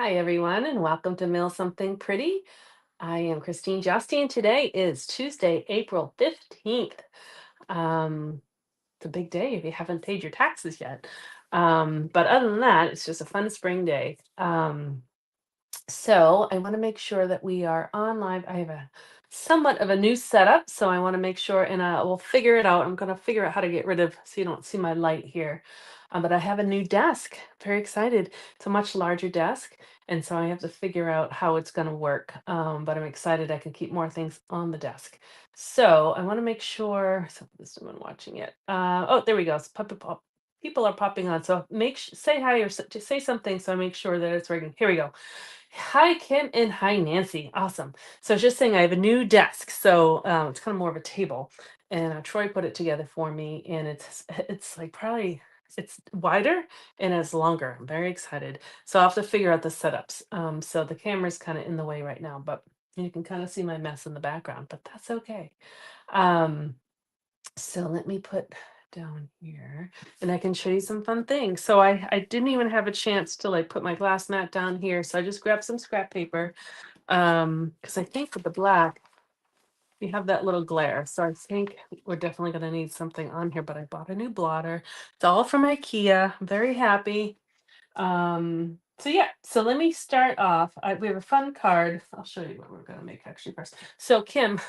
Hi, everyone, and welcome to Mail Something Pretty. I am Christine Jousty, and today is Tuesday, April 15th. Um, it's a big day if you haven't paid your taxes yet. But other than that, it's just a fun spring day. So I want to make sure that we are on live. I have a somewhat of a new setup, so I want to make sure, and we'll figure it out. I'm going to figure out how to get rid of, so you don't see my light here. But I have a new desk. Very excited. It's a much larger desk, and so I have to figure out how it's going to work. But I'm excited I can keep more things on the desk. So I want to make sure. So this someone watching it. Oh, there we go. People are popping on. So say hi or just say something so I make sure that it's working. Here we go. Hi, Kim, and hi, Nancy. Awesome. So I was just saying I have a new desk. So it's kind of more of a table. And Troy put it together for me. And it's like probably it's wider and it's longer. I'm very excited. So I'll have to figure out the setups. So the camera's kind of in the way right now, but you can kind of see my mess in the background, but that's okay. Um, so let me put down here and I can show you some fun things. So I didn't even have a chance to like put my glass mat down here. So I just grabbed some scrap paper. Because I think with the black, we have that little glare. So I think we're definitely gonna need something on here, but I bought a new blotter. It's all from IKEA. I'm very happy. So yeah, so let me start off. We have a fun card. I'll show you what we're gonna make actually first. So Kim,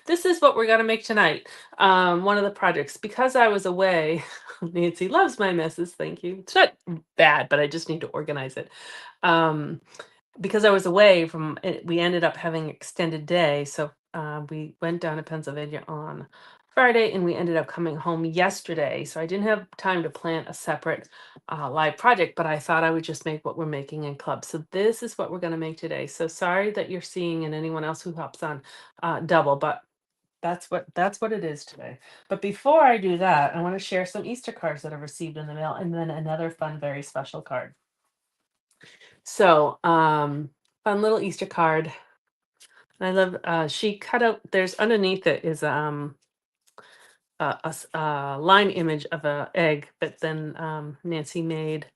this is what we're gonna make tonight. One of the projects because I was away. Nancy loves my messes. Thank you. It's not bad, but I just need to organize it. Um, because I was away from it, we ended up having extended day. So we went down to Pennsylvania on Friday and we ended up coming home yesterday. So I didn't have time to plan a separate live project, but I thought I would just make what we're making in club. So this is what we're going to make today. So sorry that you're seeing and anyone else who hops on double, but that's what it is today. But before I do that, I want to share some Easter cards that I've received in the mail and then another fun, very special card. So, fun little Easter card. I love she cut out there's underneath it is a line image of a egg, but then Nancy made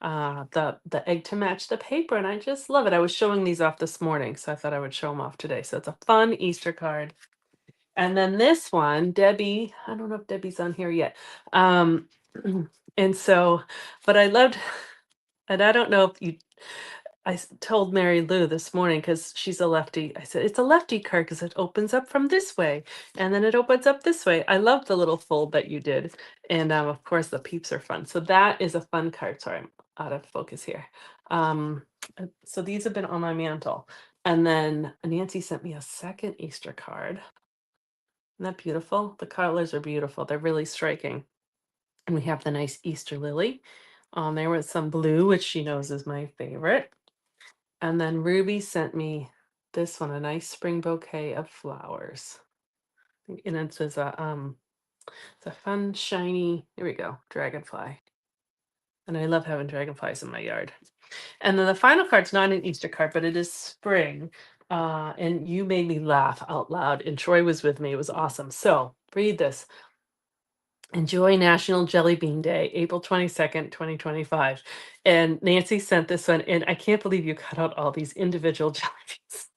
the egg to match the paper and I just love it. I was showing these off this morning, so I thought I would show them off today. So it's a fun Easter card. And then this one, Debbie, I don't know if Debbie's on here yet. Um and so but I loved and I don't know if you told Mary Lou this morning because she's a lefty. I said, it's a lefty card because it opens up from this way and then it opens up this way. I love the little fold that you did. And of course, the peeps are fun. So that is a fun card. Sorry, I'm out of focus here. Um, so these have been on my mantle. And then Nancy sent me a second Easter card. Isn't that beautiful? The colors are beautiful. They're really striking. And we have the nice Easter lily on there with some blue, which she knows is my favorite. And then Ruby sent me this one, a nice spring bouquet of flowers. And it says it's a fun, shiny, here we go, dragonfly. And I love having dragonflies in my yard. And then the final card's not an Easter card, but it is spring. And you made me laugh out loud, and Troy was with me. It was awesome. So read this. Enjoy National Jelly Bean Day, April 22nd, 2025. And Nancy sent this one, and I can't believe you cut out all these individual jelly beans.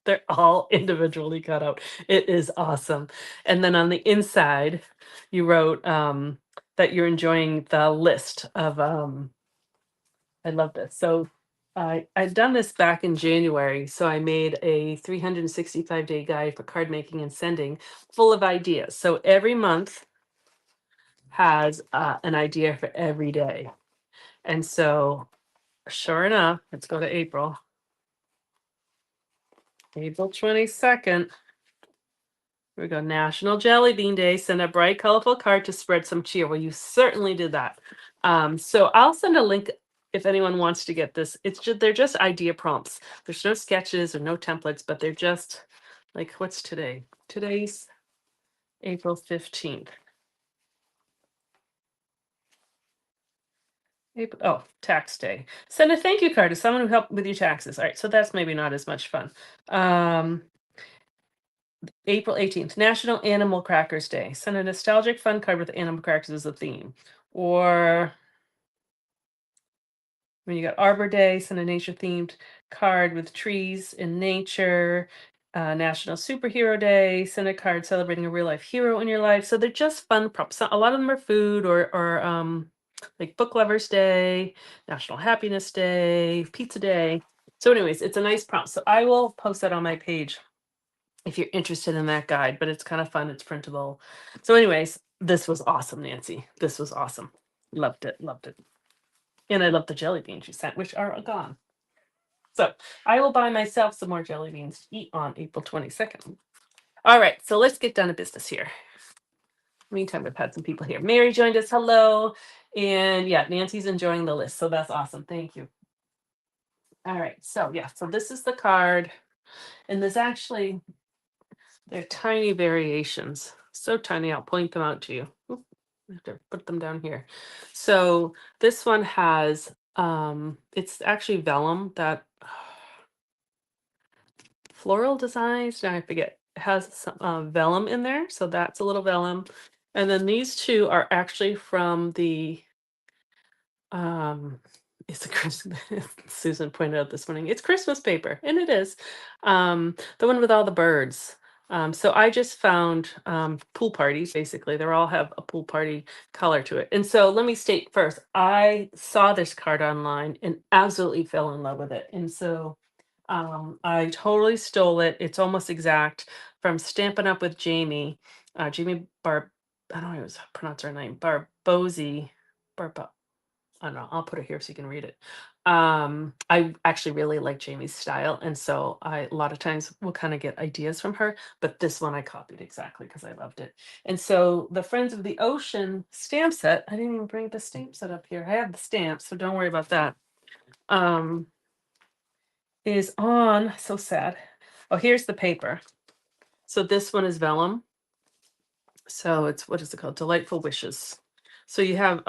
They're all individually cut out. It is awesome. And then on the inside, you wrote that you're enjoying the list of I love this. So I'd done this back in January. So I made a 365-day guide for card making and sending full of ideas. So every month has an idea for every day. And so sure enough, let's go to April. April 22nd. Here we go. National Jelly Bean Day. Send a bright, colorful card to spread some cheer. Well, you certainly did that. So I'll send a link if anyone wants to get this. It's just they're just idea prompts. There's no sketches or no templates, but they're just like what's today? Today's April 15th. April, oh, tax day. Send a thank you card to someone who helped with your taxes. All right, so that's maybe not as much fun. April 18th, National Animal Crackers Day. Send a nostalgic fun card with animal crackers as a theme. Or When you got Arbor Day, send a nature themed card with trees and nature. National Superhero Day, send a card celebrating a real life hero in your life. So they're just fun props. A lot of them are food or like Book Lovers Day, National Happiness Day, Pizza Day. So, anyways, it's a nice prompt. So I will post that on my page if you're interested in that guide, but it's kind of fun. It's printable. So, anyways, this was awesome, Nancy. This was awesome. Loved it. Loved it. And I love the jelly beans you sent, which are gone. So I will buy myself some more jelly beans to eat on April 22nd. All right, so let's get down to business here. Meantime, we've had some people here. Mary joined us. Hello. And yeah, Nancy's enjoying the list. So that's awesome. Thank you. All right. So yeah, so this is the card. And there's actually, they're tiny variations. So tiny, I'll point them out to you. Oop, I have to put them down here. So this one has it's actually vellum that floral designs. Now I forget. It has some vellum in there, so that's a little vellum. And then these two are actually from the um it's a Christmas Susan pointed out this morning. It's Christmas paper, and it is. The one with all the birds. So I just found pool parties, basically. They all have a pool party color to it. And so let me state first, I saw this card online and absolutely fell in love with it. And so I totally stole it. It's almost exact from Stampin' Up with Jamie. Jamie I don't know how to pronounce her name. Barbosi. Barbo I don't know. I'll put it here so you can read it. I actually really like Jamie's style, and so I a lot of times will kind of get ideas from her. But this one I copied exactly because I loved it. And so the Friends of the Ocean stamp set. I didn't even bring the stamp set up here. I have the stamps, so don't worry about that. Um, is on. So sad. Oh, here's the paper. So this one is vellum. So it's what is it called? Delightful Wishes. So you have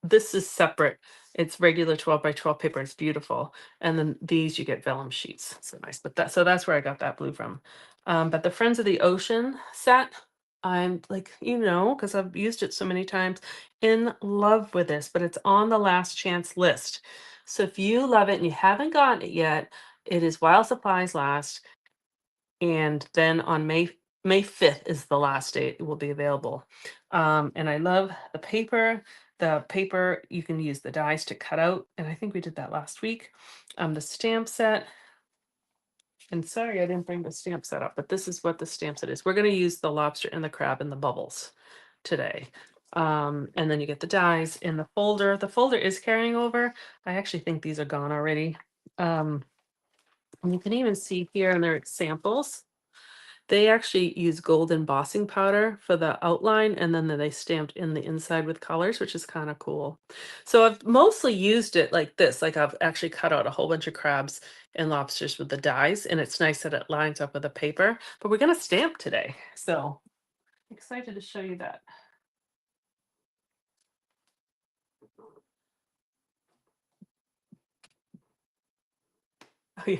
this is separate. It's regular 12 by 12 paper. It's beautiful. And then these you get vellum sheets. So nice. But that's where I got that blue from. But the Friends of the Ocean set, I'm like, because I've used it so many times, in love with this, but it's on the last chance list. So if you love it and you haven't gotten it yet, it is while supplies last. And then on May 5th is the last date it will be available. And I love the paper. The paper, you can use the dies to cut out, and I think we did that last week. The stamp set, and sorry I didn't bring the stamp set up, but this is what the stamp set is. We're going to use the lobster and the crab and the bubbles today. And then you get the dies in the folder. The folder is carrying over. I actually think these are gone already. And you can even see here in their examples. They actually use gold embossing powder for the outline, and then they stamped in the inside with colors, which is kind of cool. So I've mostly used it like this. Like I've actually cut out a whole bunch of crabs and lobsters with the dies, and it's nice that it lines up with the paper. But we're gonna stamp today, so excited to show you that. Oh, yeah.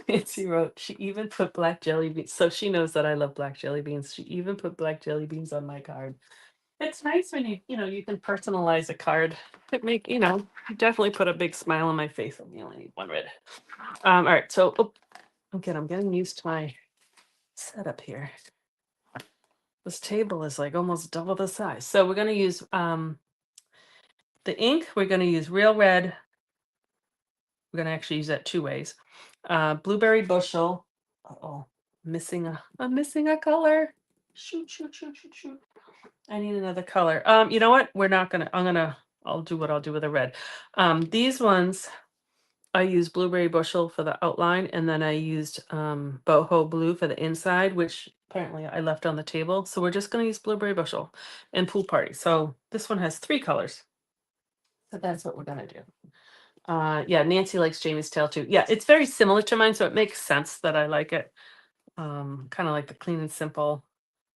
Nancy wrote, she even put black jelly beans. So she knows that I love black jelly beans. She even put black jelly beans on my card. It's nice when you can personalize a card. Definitely put a big smile on my face. I only need one red. All right, so again, I'm getting used to my setup here. This table is like almost double the size. So we're gonna use the ink. We're gonna use Real Red. We're gonna actually use that two ways. Blueberry Bushel. Oh, I'm missing a color. Shoot, shoot, shoot, shoot, shoot. I need another color. You know what? I'll do what I'll do with a red. These ones, I used Blueberry Bushel for the outline, and then I used Boho Blue for the inside, which apparently I left on the table. So we're just gonna use Blueberry Bushel and Pool Party. So this one has three colors. So that's what we're gonna do. Yeah, Nancy likes Jamie's tail too. Yeah, it's very similar to mine, so it makes sense that I like it. Kind of like the clean and simple.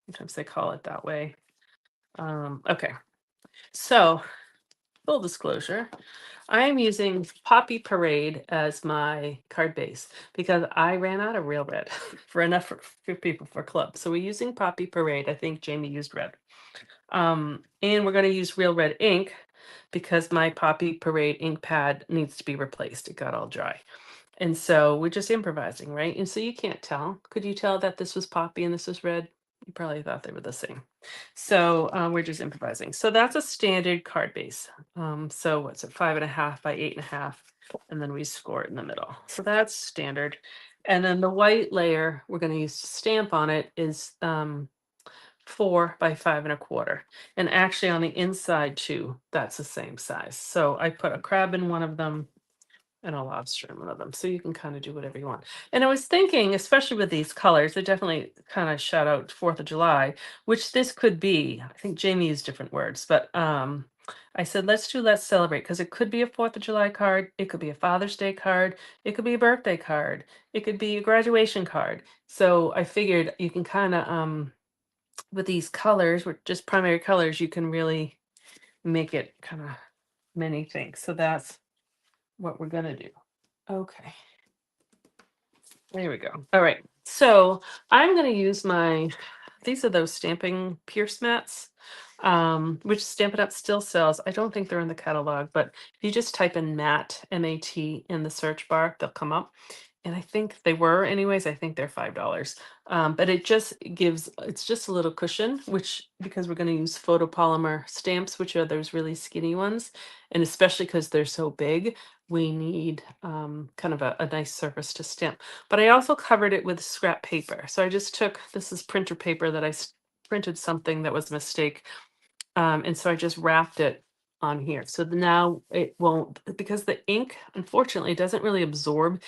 Sometimes they call it that way. Okay. So, full disclosure, I am using Poppy Parade as my card base because I ran out of Real Red for enough for people for club. So we're using Poppy Parade. I think Jamie used red. And we're going to use Real Red ink because my Poppy Parade ink pad needs to be replaced. It got all dry. And so we're just improvising, right? And so you can't tell. Could you tell that this was Poppy and this was red? You probably thought they were the same. So we're just improvising. So that's a standard card base. So what's it, 5.5 by 8.5, and then we score it in the middle. So that's standard. And then the white layer we're going to use to stamp on it is 4 by 5.25. And actually on the inside too, that's the same size. So I put a crab in one of them and a lobster in one of them. So you can kind of do whatever you want. And I was thinking, especially with these colors, they definitely kind of shout out 4th of July, which this could be. I think Jamie used different words, but I said, let's celebrate, because it could be a 4th of July card. It could be a Father's Day card. It could be a birthday card. It could be a graduation card. So I figured you can kind of, with these colors, with just primary colors, you can really make it kind of many things. So that's what we're going to do. Okay. There we go. All right. So I'm going to use these are those stamping Pierce mats, which Stampin' Up! Still sells. I don't think they're in the catalog, but if you just type in mat, M-A-T, in the search bar, they'll come up. And I think they were anyways. I think they're $5. But it's just a little cushion, which, because we're going to use photopolymer stamps, which are those really skinny ones. And especially because they're so big, we need kind of a nice surface to stamp. But I also covered it with scrap paper. So I just took, this is printer paper that printed something that was a mistake. And so I just wrapped it on here. So now it won't, because the ink, unfortunately, doesn't really absorb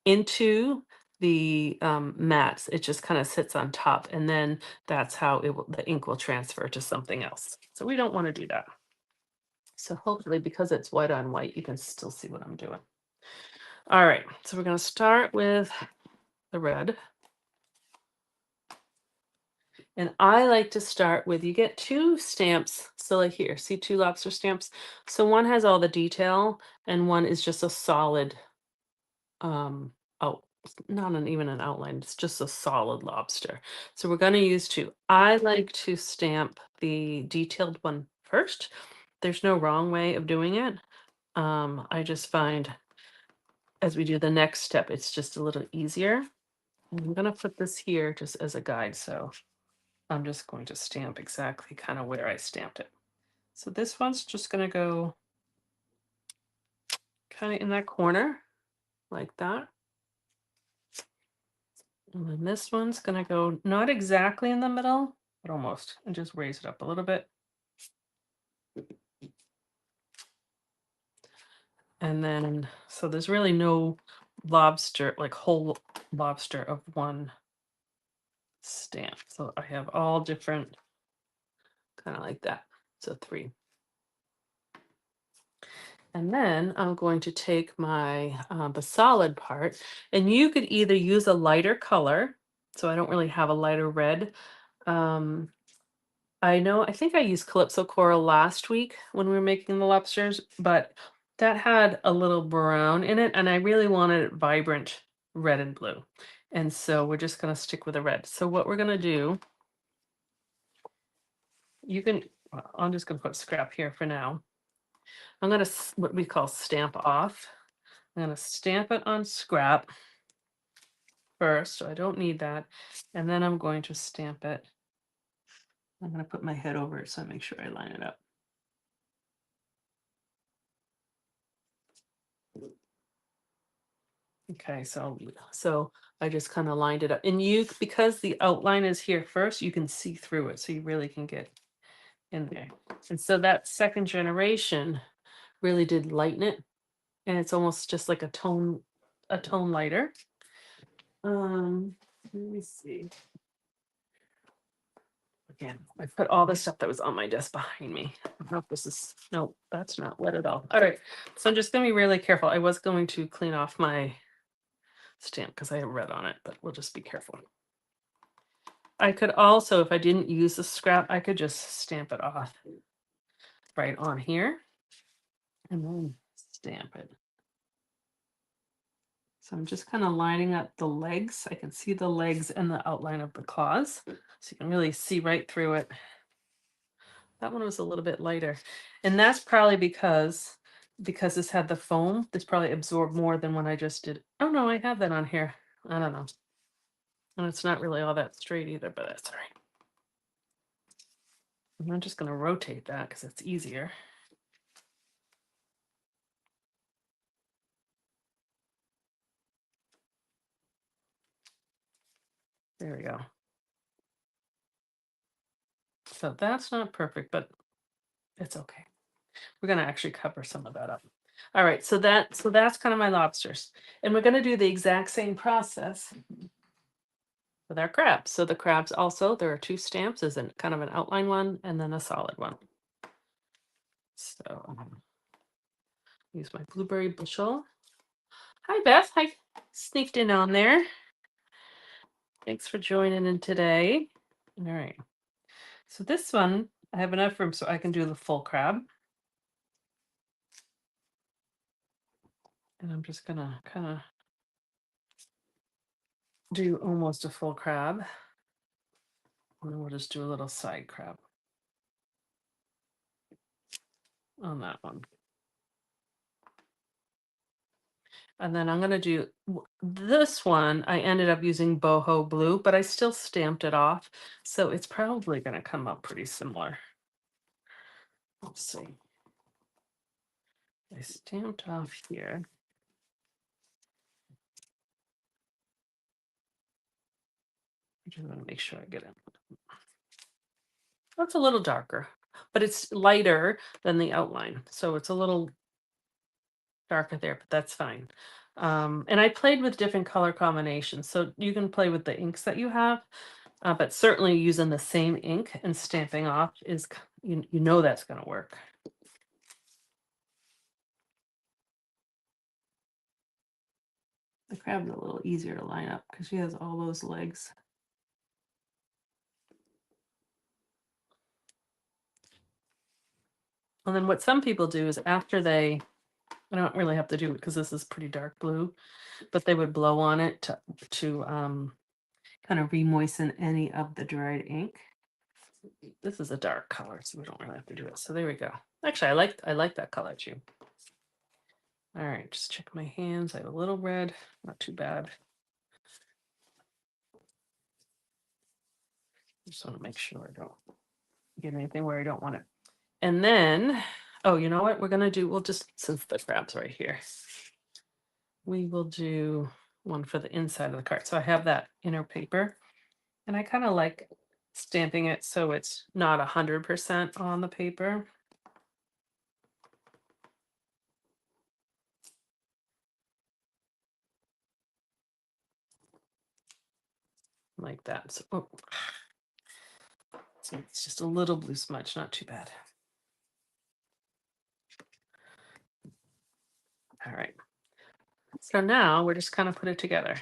into the mats. It just kind of sits on top, and then that's how the ink will transfer to something else. So we don't want to do that. So hopefully, because it's white on white, you can still see what I'm doing. All right, so we're going to start with the red. And I like to start with, you get 2 stamps. So like here, see 2 lobster stamps. So one has all the detail and one is just a solid, oh, even an outline. It's just a solid lobster. So we're going to use 2. I like to stamp the detailed one first. There's no wrong way of doing it. I just find as we do the next step, it's just a little easier. I'm going to put this here just as a guide. So I'm just going to stamp exactly kind of where I stamped it. So this one's just going to go kind of in that corner like that. And then this one's going to go not exactly in the middle, but almost, and just raise it up a little bit. And then, so there's really no lobster, like whole lobster of one stamp. So I have all different, kind of like that. So 3. And then I'm going to take my the solid part, and you could either use a lighter color. So I don't really have a lighter red. Um, I think I used Calypso Coral last week when we were making the lobsters, but that had a little brown in it, and I really wanted it vibrant red and blue. And so we're just going to stick with the red. So what we're going to do, I'm just going to put scrap here for now. I'm going to, what we call stamp off. I'm going to stamp it on scrap first, so I don't need that. And then I'm going to stamp it. I'm going to put my head over it so I make sure I line it up. Okay, so I just kind of lined it up. And because the outline is here first, you can see through it, so you really can get in there. And so that second generation really did lighten it, and it's almost just like a tone lighter. Let me see. Again, I put all the stuff that was on my desk behind me. I don't know if this is, no, that's not wet at all. All right, so I'm just gonna be really careful. I was going to clean off my stamp because I have red on it, but we'll just be careful. I could also, if I didn't use the scrap, I could just stamp it off right on here and then stamp it. So I'm just kind of lining up the legs. I can see the legs and the outline of the claws. So you can really see right through it. That one was a little bit lighter. And that's probably because this had the foam, this probably absorbed more than when I just did. Oh no, I have that on here. I don't know. And it's not really all that straight either, but that's all right. And I'm just gonna rotate that because it's easier. There we go. So that's not perfect, but it's okay. We're gonna actually cover some of that up. All right, so that's kind of my lobsters. And we're gonna do the exact same process with our crabs. So the crabs also, there are two stamps, there's a kind of an outline one and then a solid one. So use my blueberry bushel. Hi Beth, I sneaked in on there. Thanks for joining in today. All right. So this one, I have enough room so I can do the full crab. And I'm just gonna kind of do almost a full crab. And then we'll just do a little side crab on that one. And then I'm gonna do this one. I ended up using boho blue, but I still stamped it off. So it's probably gonna come up pretty similar. Let's see. I stamped off here. I just want to make sure I get it. That's a little darker, but it's lighter than the outline. So it's a little darker there, but that's fine. And I played with different color combinations. So you can play with the inks that you have, but certainly using the same ink and stamping off is, you know that's going to work. The crab's a little easier to line up because she has all those legs. And then what some people do is after I don't really have to do it because this is pretty dark blue, but they would blow on it to kind of re-moisten any of the dried ink. This is a dark color, so we don't really have to do it. So there we go. Actually, I like that color too. All right, just check my hands. I have a little red, not too bad. Just want to make sure I don't get anything where I don't want it. And then, oh, you know what we're gonna do? We'll just, since the crab's right here, we will do one for the inside of the card. So I have that inner paper, and I kind of like stamping it so it's not 100% on the paper. Like that. So, oh. So it's just a little blue smudge, not too bad. All right. So now we're just kind of put it together.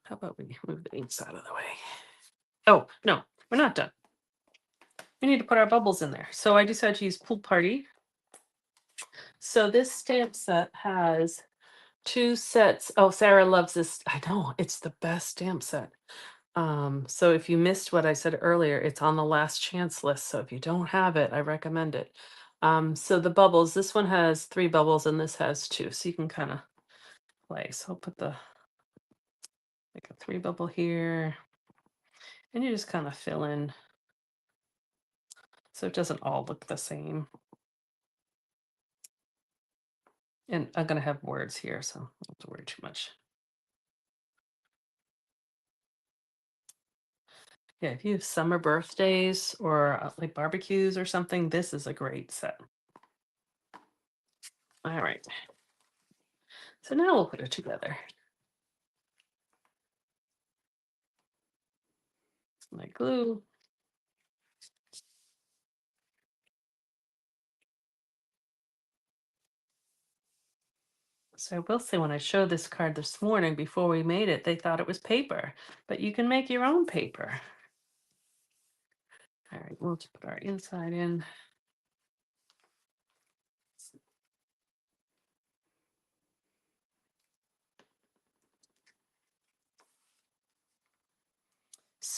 How about we move the inks out of the way? Oh, no, we're not done. We need to put our bubbles in there. So I decided to use Pool Party. So this stamp set has two sets. Oh, Sarah loves this. I know, it's the best stamp set. So if you missed what I said earlier, it's on the last chance list. So if you don't have it, I recommend it. So the bubbles, this one has 3 bubbles and this has 2. So you can kind of play. So I'll put like a 3 bubble here. And you just kind of fill in so it doesn't all look the same. And I'm going to have words here, so I don't have to worry too much. Yeah, if you have summer birthdays or like barbecues or something, this is a great set. All right. So now we'll put it together. My glue. So I will say when I showed this card this morning before we made it, they thought it was paper, but you can make your own paper. All right, we'll just put our inside in.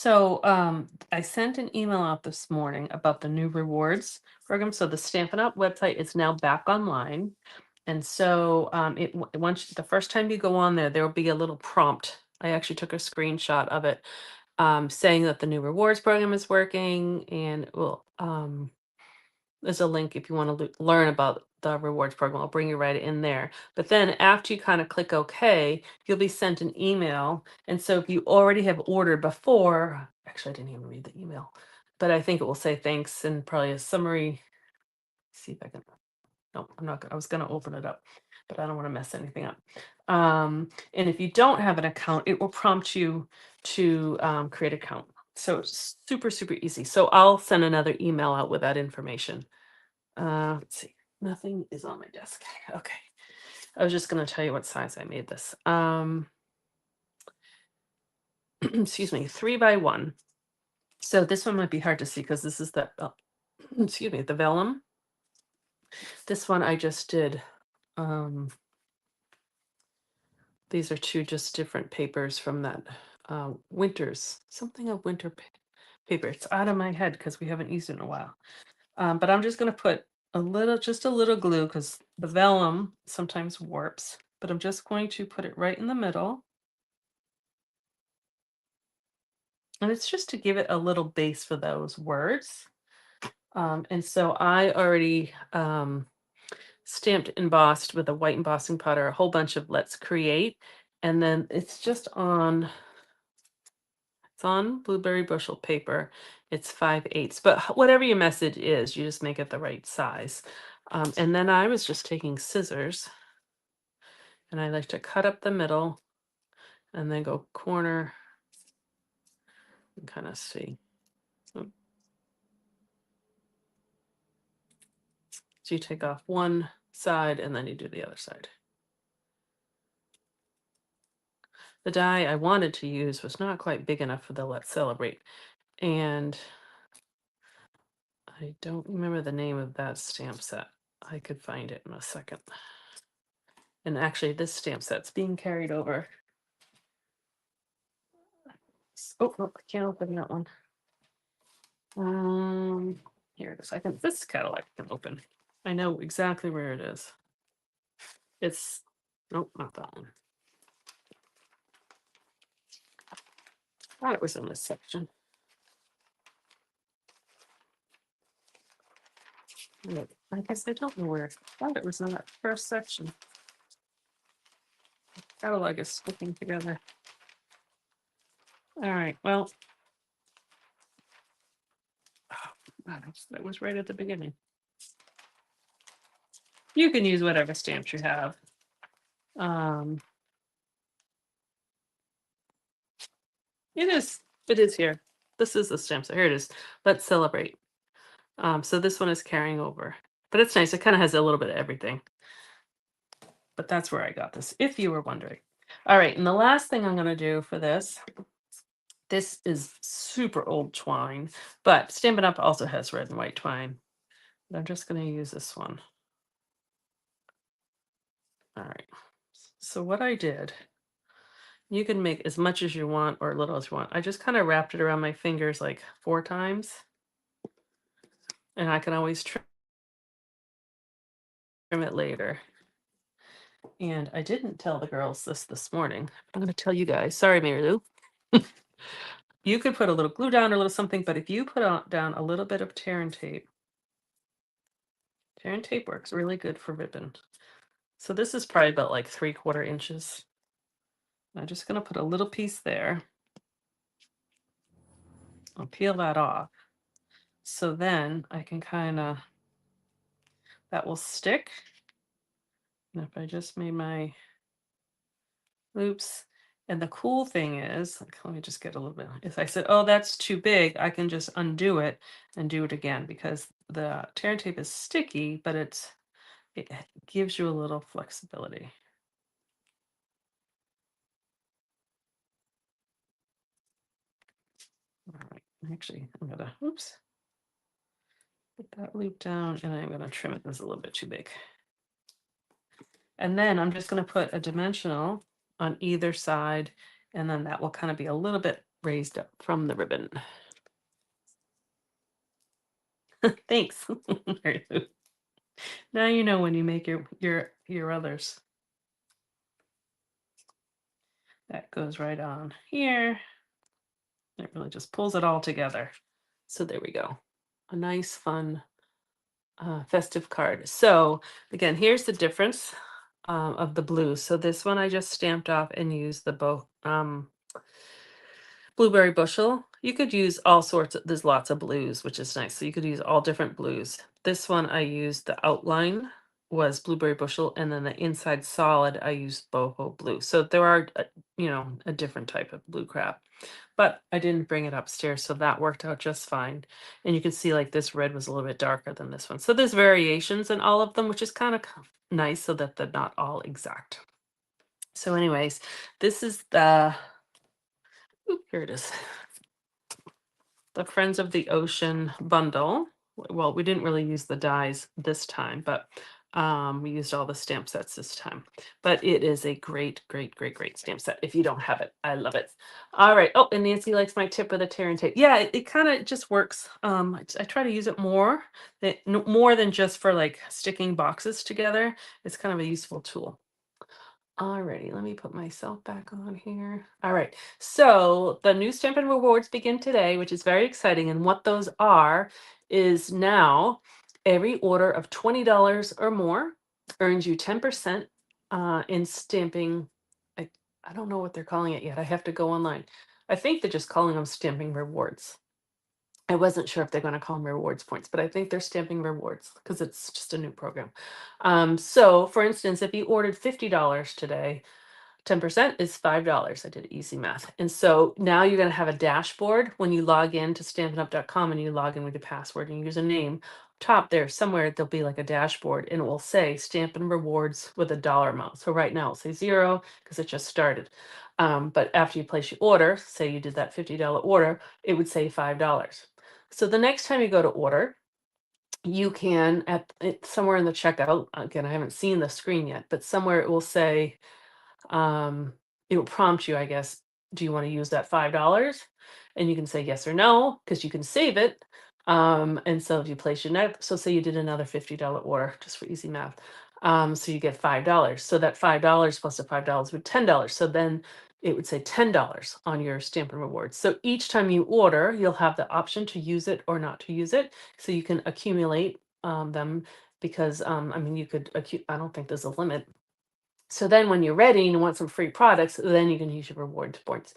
So I sent an email out this morning about the new rewards program. So the Stampin' Up website is now back online. And so once the first time you go on there, there will be a little prompt. I actually took a screenshot of it, saying that the new rewards program is working, and it will there's a link if you want to learn about the rewards program. I'll bring you right in there. But then after you kind of click OK, you'll be sent an email. And so if you already have ordered before, actually, I didn't even read the email, but I think it will say thanks and probably a summary. See if I can. No, I'm not. I was going to open it up, but I don't want to mess anything up. And if you don't have an account, it will prompt you to create an account. So it's super, super easy. So I'll send another email out with that information. Let's see. Nothing is on my desk. Okay. I was just going to tell you what size I made this. Excuse me, 3x1. So this one might be hard to see because this is the, excuse me, the vellum. This one I just did. These are two just different papers from that Winters, something of winter paper. It's out of my head because we haven't used it in a while. But I'm just going to put just a little glue because the vellum sometimes warps, but I'm just going to put it right in the middle. And it's just to give it a little base for those words. And so I already stamped embossed with a white embossing powder a whole bunch of Let's Create. And then it's on blueberry bushel paper. It's 5/8, but whatever your message is, you just make it the right size. And then I was just taking scissors, and I like to cut up the middle and then go corner and kind of see. So you take off one side and then you do the other side. The die I wanted to use was not quite big enough for the Let's Celebrate. And I don't remember the name of that stamp set. I could find it in a second. And actually, this stamp set's being carried over. Oh, no, I can't open that one. Here it is. This catalog I can open. I know exactly where it is. It's, nope, not that one. I thought it was in this section. I guess I don't know where. I thought it was in that first section. Catalog is sticking together. All right, well, that was right at the beginning. You can use whatever stamps you have. It is here. This is the stamp set. Here it is. Let's Celebrate. So this one is carrying over, but it's nice. It kind of has a little bit of everything. But that's where I got this, if you were wondering. All right, and the last thing I'm going to do for this is super old twine, but Stampin' Up also has red and white twine. But I'm just going to use this one. All right. So what I did, you can make as much as you want or little as you want. I just kind of wrapped it around my fingers like 4 times. And I can always trim it later. And I didn't tell the girls this morning. I'm going to tell you guys. Sorry, Mary Lou. You could put a little glue down or a little something, but if you put down a little bit of tear and tape works really good for ribbon. So this is probably about like 3/4 inches. I'm just going to put a little piece there. I'll peel that off. So then I can that will stick. And if I just made my loops, and the cool thing is, let me just get a little bit. If I said, oh, that's too big, I can just undo it and do it again because the tear and tape is sticky, but it gives you a little flexibility. All right, actually, I'm gonna, oops, put that loop down and I'm gonna trim it. This is a little bit too big. And then I'm just gonna put a dimensional on either side, and then that will kind of be a little bit raised up from the ribbon. Thanks. Mary Lou. Now you know when you make your others. That goes right on here. It really just pulls it all together. So there we go. A nice, fun, festive card. So again, here's the difference of the blues. So this one I just stamped off and used the blueberry bushel. You could use all sorts of, there's lots of blues, which is nice. So you could use all different blues. This one I used the outline was blueberry bushel, and then the inside solid I used boho blue. So there are, a different type of blue crap. But I didn't bring it upstairs, so that worked out just fine. And you can see like this red was a little bit darker than this one. So there's variations in all of them, which is kind of nice so that they're not all exact. So anyways, this is the, here it is, the Friends of the Ocean bundle. Well, we didn't really use the dies this time, but we used all the stamp sets this time. But it is a great, great, great, great stamp set. If you don't have it, I love it. All right. Oh, and Nancy likes my tip with a tear and tape. Yeah, it kind of just works. I try to use it more, more than just for like sticking boxes together. It's kind of a useful tool. Alrighty, let me put myself back on here. All right, so the new Stampin' Rewards begin today, which is very exciting. And what those are is now every order of $20 or more earns you 10% in stamping. I, I don't know what they're calling it yet. I have to go online. I think they're just calling them stamping rewards. I wasn't sure if they're going to call them rewards points, but I think they're stamping rewards because it's just a new program. So, for instance, if you ordered $50 today, 10% is $5. I did easy math. And so now you're going to have a dashboard when you log in to stampinup.com and you log in with your password and username. Top there, somewhere there'll be like a dashboard and it will say Stampin' Rewards with a dollar amount. So right now it'll say 0 because it just started. But after you place your order, say you did that $50 order, it would say $5. So the next time you go to order, you can somewhere in the checkout, again, I haven't seen the screen yet, but somewhere it will say, it will prompt you, I guess, do you want to use that $5? And you can say yes or no, because you can save it. And so if you place your next, so say you did another $50 order, just for easy math. So you get $5. So that $5 plus the $5 would $10. So then it would say $10 on your Stampin' Rewards. So each time you order, you'll have the option to use it or not to use it. So you can accumulate them because I mean you could I don't think there's a limit. So then when you're ready and you want some free products, then you can use your rewards points.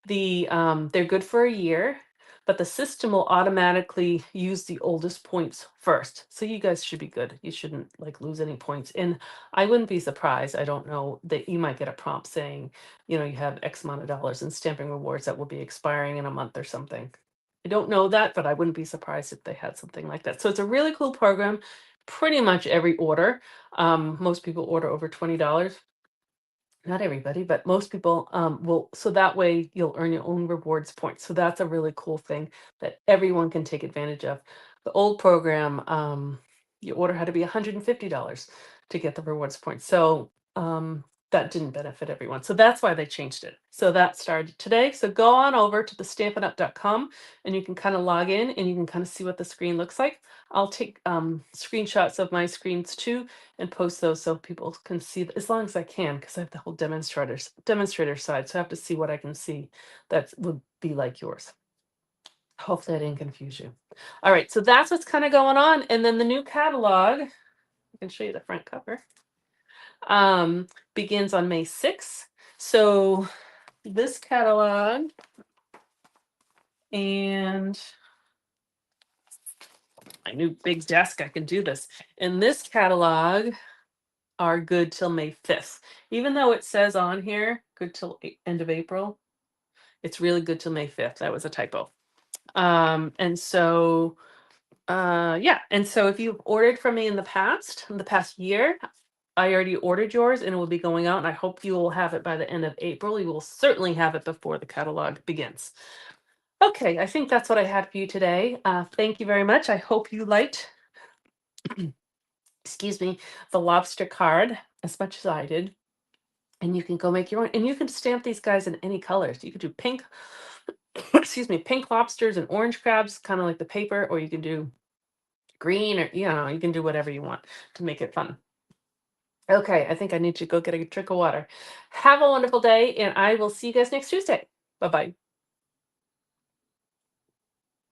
They're good for a year, but the system will automatically use the oldest points first. So you guys should be good. You shouldn't like lose any points. And I wouldn't be surprised. I don't know that you might get a prompt saying, you have X amount of dollars in stamping rewards that will be expiring in a month or something. I don't know that, but I wouldn't be surprised if they had something like that. So it's a really cool program. Pretty much every order. Most people order over $20. Not everybody, but most people will. So that way you'll earn your own rewards points. So that's a really cool thing that everyone can take advantage of. The old program, your order had to be $150 to get the rewards points. So that didn't benefit everyone. So that's why they changed it. So that started today. So go on over to the stampinup.com and you can kind of log in and you can kind of see what the screen looks like. I'll take screenshots of my screens too and post those so people can see as long as I can, because I have the whole demonstrator side. So I have to see what I can see that would be like yours. Hopefully I didn't confuse you. All right, so that's what's kind of going on. And then the new catalog, I can show you the front cover, begins on May 6th. So this catalog and my new big desk, I can do this. And this catalog are good till May 5th. Even though it says on here, good till end of April, it's really good till May 5th. That was a typo. And so, yeah. And so if you've ordered from me in the past year, I already ordered yours and it will be going out. And I hope you will have it by the end of April. You will certainly have it before the catalog begins. Okay, I think that's what I had for you today. Thank you very much. I hope you liked, excuse me, the lobster card as much as I did. And you can go make your own. And you can stamp these guys in any colors. You could do pink, excuse me, pink lobsters and orange crabs, kind of like the paper, or you can do green, or you can do whatever you want to make it fun. Okay, I think I need to go get a drink of water. Have a wonderful day, and I will see you guys next Tuesday. Bye bye.